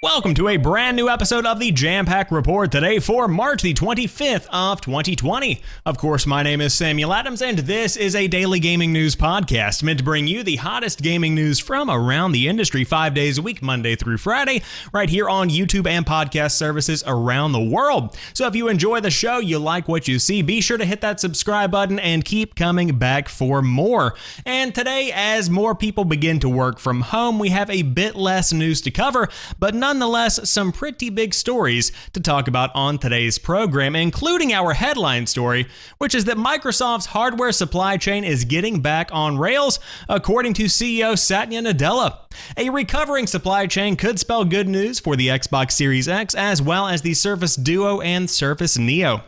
Welcome to a brand new episode of the Jampack Report today for March the 25th of 2020. Of course, my name is Samuel Adams, and this is a daily gaming news podcast meant to bring you the hottest gaming news from around the industry 5 days a week, Monday through Friday, right here on YouTube and podcast services around the world. So if you enjoy the show, you like what you see, be sure to hit that subscribe button and keep coming back for more. And today, as more people begin to work from home, we have a bit less news to cover, but nonetheless, some pretty big stories to talk about on today's program, including our headline story, which is that Microsoft's hardware supply chain is getting back on rails, according to CEO Satya Nadella. A recovering supply chain could spell good news for the Xbox Series X, as well as the Surface Duo and Surface Neo.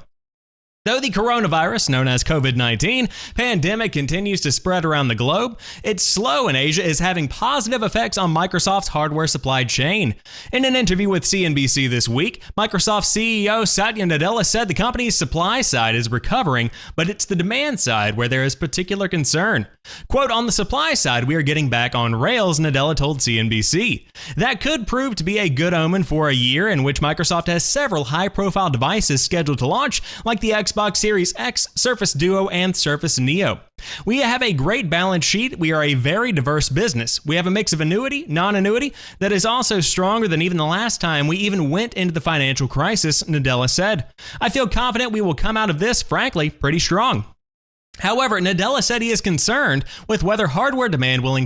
Though the coronavirus, known as COVID-19, pandemic continues to spread around the globe, its slow in Asia is having positive effects on Microsoft's hardware supply chain. In an interview with CNBC this week, Microsoft CEO Satya Nadella said the company's supply side is recovering, but it's the demand side where there is particular concern. Quote, "On the supply side, we are getting back on rails," Nadella told CNBC. That could prove to be a good omen for a year in which Microsoft has several high-profile devices scheduled to launch, like the Xbox Series X, Surface Duo, and Surface Neo. "We have a great balance sheet. We are a very diverse business. We have a mix of annuity, non-annuity that is also stronger than even the last time we even went into the financial crisis," Nadella said. "I feel confident we will come out of this, frankly, pretty strong." However, Nadella said he is concerned with whether hardware demand will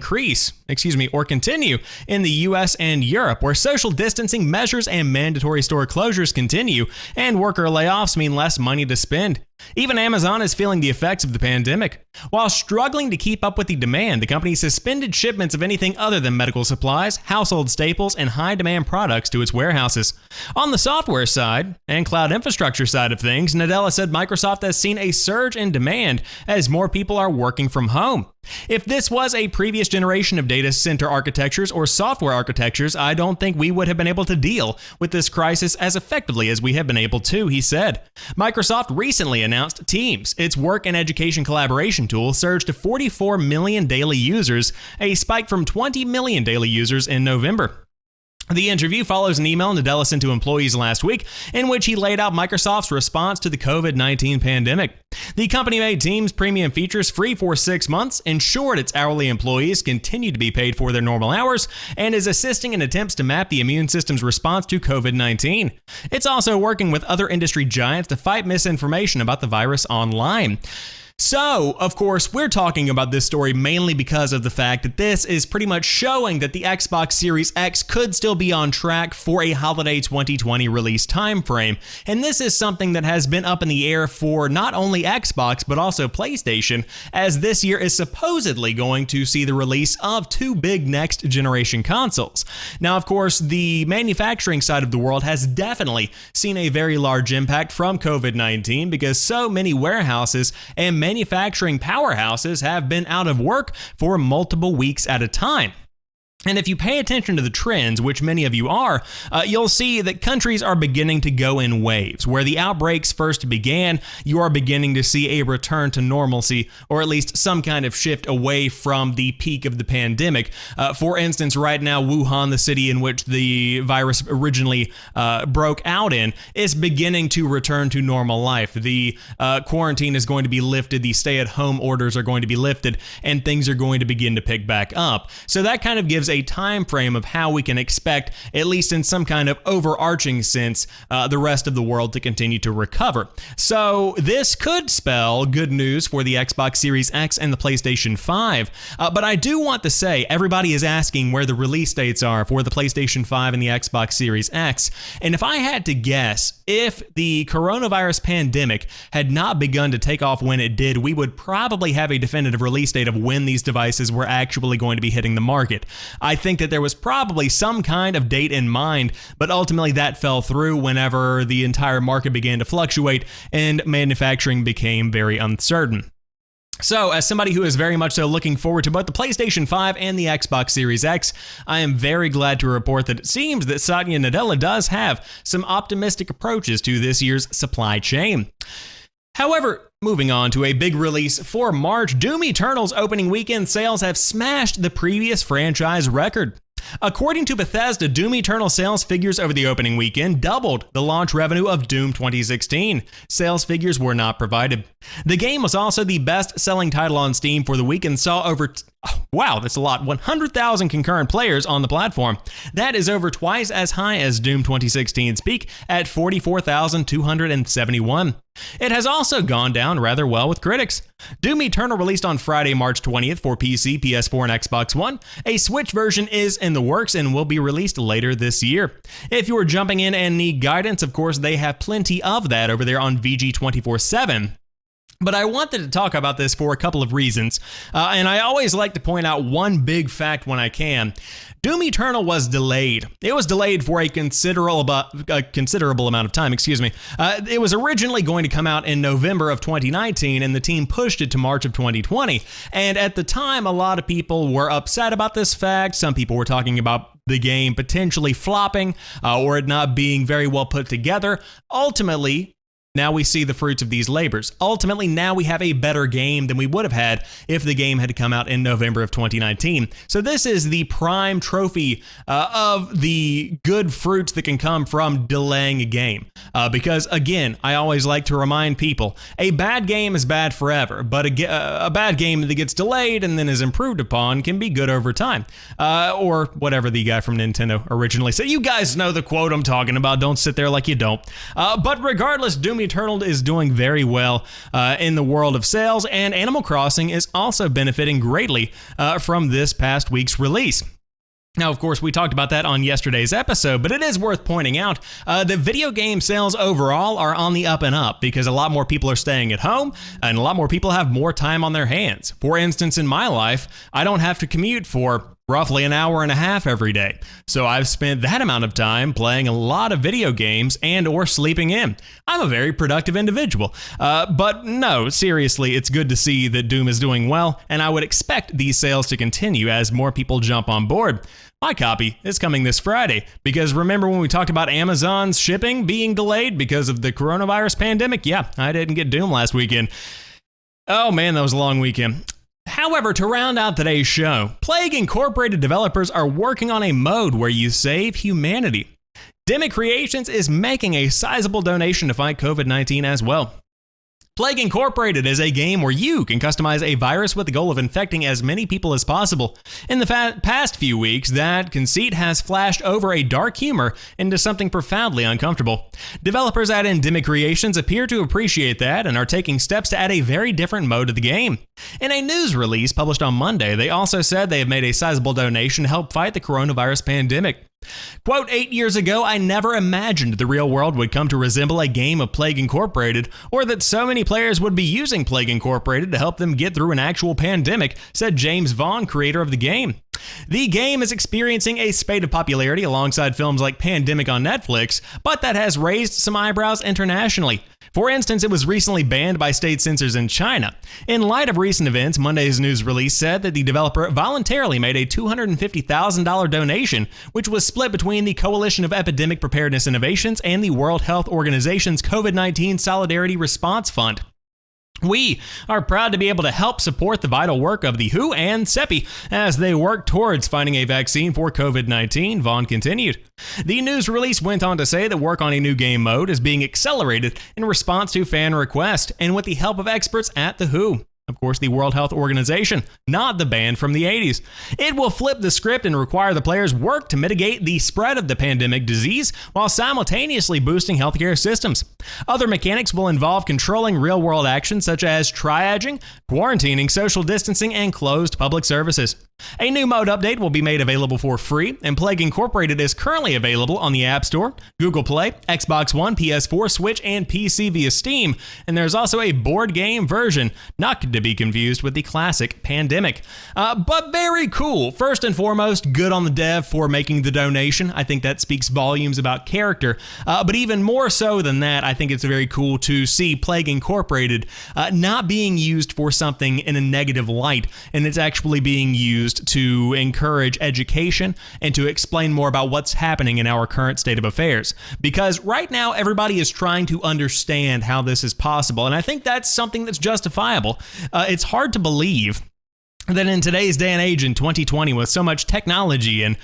or continue in the US and Europe, where social distancing measures and mandatory store closures continue, and worker layoffs mean less money to spend. Even Amazon is feeling the effects of the pandemic. While struggling to keep up with the demand, the company suspended shipments of anything other than medical supplies, household staples, and high-demand products to its warehouses. On the software side and cloud infrastructure side of things, Nadella said Microsoft has seen a surge in demand as more people are working from home. "If this was a previous generation of data center architectures or software architectures, I don't think we would have been able to deal with this crisis as effectively as we have been able to," he said. Microsoft recently announced Teams, its work and education collaboration tool, surged to 44 million daily users, a spike from 20 million daily users in November. The interview follows an email Nadella sent to employees last week in which he laid out Microsoft's response to the COVID-19 pandemic. The company made Teams premium features free for 6 months, ensured its hourly employees continue to be paid for their normal hours, and is assisting in attempts to map the immune system's response to COVID-19. It's also working with other industry giants to fight misinformation about the virus online. So, of course, we're talking about this story mainly because of the fact that this is pretty much showing that the Xbox Series X could still be on track for a holiday 2020 release timeframe. And this is something that has been up in the air for not only Xbox, but also PlayStation, as this year is supposedly going to see the release of 2 big next-generation consoles. Now, of course, the manufacturing side of the world has definitely seen a very large impact from COVID-19 because so many warehouses and manufacturing powerhouses have been out of work for multiple weeks at a time. And if you pay attention to the trends, which many of you are, you'll see that countries are beginning to go in waves. Where the outbreaks first began, you are beginning to see a return to normalcy, or at least some kind of shift away from the peak of the pandemic. For instance, right now, Wuhan, the city in which the virus originally broke out in, is beginning to return to normal life. The quarantine is going to be lifted, the stay-at-home orders are going to be lifted, and things are going to begin to pick back up. So that kind of gives a time frame of how we can expect, at least in some kind of overarching sense, the rest of the world to continue to recover. So this could spell good news for the Xbox Series X and the PlayStation 5. But I do want to say, everybody is asking where the release dates are for the PlayStation 5 and the Xbox Series X. And if I had to guess, if the coronavirus pandemic had not begun to take off when it did, we would probably have a definitive release date of when these devices were actually going to be hitting the market. I think that there was probably some kind of date in mind, but ultimately that fell through whenever the entire market began to fluctuate and manufacturing became very uncertain. So, as somebody who is very much so looking forward to both the PlayStation 5 and the Xbox Series X, I am very glad to report that it seems that Satya Nadella does have some optimistic approaches to this year's supply chain. However, moving on to a big release for March, Doom Eternal's opening weekend sales have smashed the previous franchise record. According to Bethesda, Doom Eternal sales figures over the opening weekend doubled the launch revenue of Doom 2016. Sales figures were not provided. The game was also the best-selling title on Steam for the week and saw over, wow, that's a lot, 100,000 concurrent players on the platform. That is over twice as high as Doom 2016's peak at 44,271. It has also gone down rather well with critics. Doom Eternal released on Friday, March 20th for PC, PS4, and Xbox One. A Switch version is in the works and will be released later this year. If you are jumping in and need guidance, of course, they have plenty of that over there on VG 24/7. But I wanted to talk about this for a couple of reasons, and I always like to point out one big fact when I can. Doom Eternal was delayed. It was delayed for a considerable amount of time, It was originally going to come out in November of 2019, and the team pushed it to March of 2020. And at the time, a lot of people were upset about this fact. Some people were talking about the game potentially flopping or it not being very well put together. Ultimately, now we see the fruits of these labors. Ultimately, now we have a better game than we would have had if the game had come out in November of 2019. So this is the prime trophy of the good fruits that can come from delaying a game. Because again, I always like to remind people, a bad game is bad forever, but a bad game that gets delayed and then is improved upon can be good over time. Or whatever the guy from Nintendo originally said. You guys know the quote I'm talking about. Don't sit there like you don't. But regardless, Doom Eternal is doing very well in the world of sales, and Animal Crossing is also benefiting greatly from this past week's release. Now, of course, we talked about that on yesterday's episode, but it is worth pointing out that video game sales overall are on the up and up because a lot more people are staying at home and a lot more people have more time on their hands. For instance, in my life, I don't have to commute for roughly an hour and a half every day. So I've spent that amount of time playing a lot of video games and or sleeping in. I'm a very productive individual. But no, seriously, it's good to see that Doom is doing well, and I would expect these sales to continue as more people jump on board. My copy is coming this Friday, because remember when we talked about Amazon's shipping being delayed because of the coronavirus pandemic? Yeah, I didn't get Doom last weekend. Oh man, that was a long weekend. However, to round out today's show, Plague Incorporated developers are working on a mode where you save humanity. Demic Creations is making a sizable donation to fight COVID-19 as well. Plague Incorporated is a game where you can customize a virus with the goal of infecting as many people as possible. In the past few weeks, that conceit has flashed over a dark humor into something profoundly uncomfortable. Developers at Endemic Creations appear to appreciate that and are taking steps to add a very different mode to the game. In a news release published on Monday, they also said they have made a sizable donation to help fight the coronavirus pandemic. Quote, 8 years ago, I never imagined the real world would come to resemble a game of Plague Incorporated, or that so many players would be using Plague Incorporated to help them get through an actual pandemic, said James Vaughn, creator of the game. The game is experiencing a spate of popularity alongside films like Pandemic on Netflix, but that has raised some eyebrows internationally. For instance, it was recently banned by state censors in China. In light of recent events, Monday's news release said that the developer voluntarily made a $250,000 donation, which was split between the Coalition of Epidemic Preparedness Innovations and the World Health Organization's COVID-19 Solidarity Response Fund. We are proud to be able to help support the vital work of the WHO and CEPI as they work towards finding a vaccine for COVID-19, Vaughn continued. The news release went on to say that work on a new game mode is being accelerated in response to fan request and with the help of experts at the WHO. Of course, the World Health Organization, not the band from the 80s. It will flip the script and require the players work to mitigate the spread of the pandemic disease while simultaneously boosting healthcare systems. Other mechanics will involve controlling real-world actions such as triaging, quarantining, social distancing, and closed public services. A new mode update will be made available for free, and Plague Incorporated is currently available on the App Store, Google Play, Xbox One, PS4, Switch, and PC via Steam, and there's also a board game version, not to be confused with the classic Pandemic. But very cool. First and foremost, good on the dev for making the donation. I think that speaks volumes about character, but even more so than that, I think it's very cool to see Plague Incorporated not being used for something in a negative light, and it's actually being used to encourage education and to explain more about what's happening in our current state of affairs. Because right now, everybody is trying to understand how this is possible, and I think that's something that's justifiable. It's hard to believe that in today's day and age in 2020 with so much technology and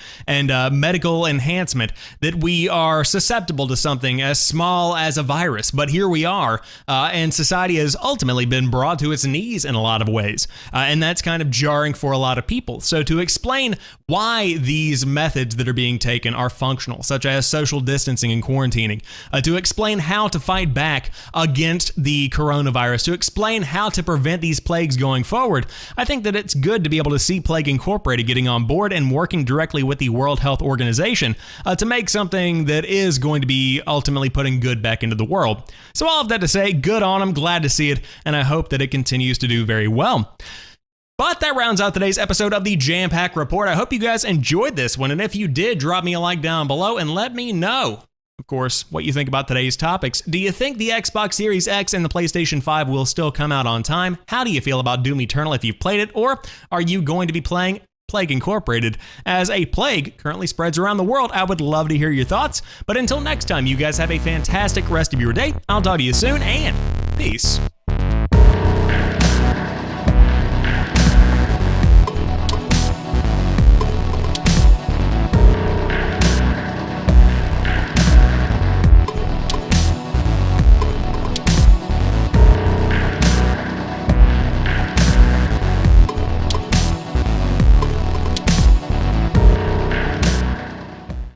medical enhancement that we are susceptible to something as small as a virus. But here we are, and society has ultimately been brought to its knees in a lot of ways, and that's kind of jarring for a lot of people. So to explain why these methods that are being taken are functional, such as social distancing and quarantining, to explain how to fight back against the coronavirus, to explain how to prevent these plagues going forward, I think that it's good to be able to see Plague Incorporated getting on board and working directly with the World Health Organization to make something that is going to be ultimately putting good back into the world. So all of that to say, good on them, glad to see it, and I hope that it continues to do very well. But that rounds out today's episode of the Jampack Report. I hope you guys enjoyed this one, and if you did, drop me a like down below and let me know, of course, what you think about today's topics. Do you think the Xbox Series X and the PlayStation 5 will still come out on time? How do you feel about Doom Eternal if you've played it? Or are you going to be playing Plague Incorporated as a plague currently spreads around the world? I would love to hear your thoughts. But until next time, you guys have a fantastic rest of your day. I'll talk to you soon, and peace.